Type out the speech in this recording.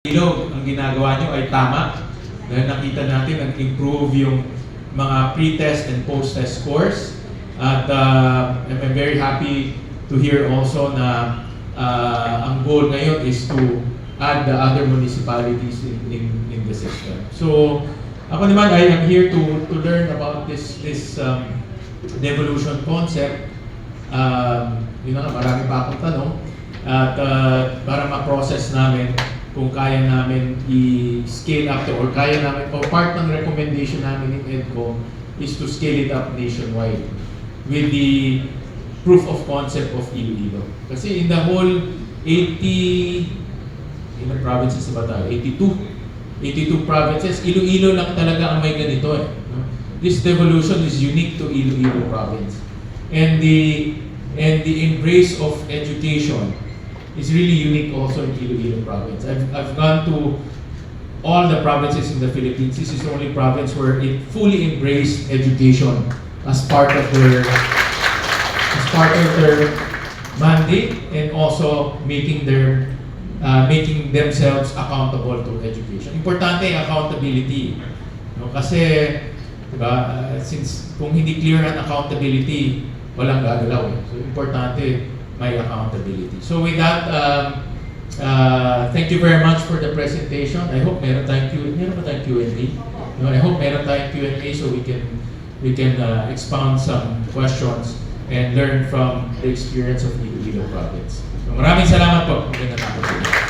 Ilog, ang ginagawa nyo ay tama dahil nakita natin nag-improve yung mga pre-test and post-test scores at I'm very happy to hear also na ang goal ngayon is to add the other municipalities in the system. So ako naman I am here to learn about this devolution concept. Marami pa akong tanong at para ma-process namin kung kaya namin i-scale up to, or kaya namin, o part ng recommendation namin in EDCO is to scale it up nationwide with the proof of concept of Iloilo. Kasi in the whole 80 ilang provinces ba tayo? 82 provinces, Iloilo lang talaga ang may ganito eh. This devolution is unique to Iloilo province. And the embrace of education is really unique also in Iloilo province. I've gone to all the provinces in the Philippines. This is the only province where it fully embraced education as part of their mandate, and also making themselves accountable to education. Importante ang accountability. No? Kasi diba, since kung hindi clear ang accountability, walang gagalaw. So importante may accountability. So with that, thank you very much for the presentation. I hope meron tayong Q&A. No, I hope meron tayong Q&A so we can expound some questions and learn from the experience of Iloilo province. So maraming salamat po. Magandang hapon.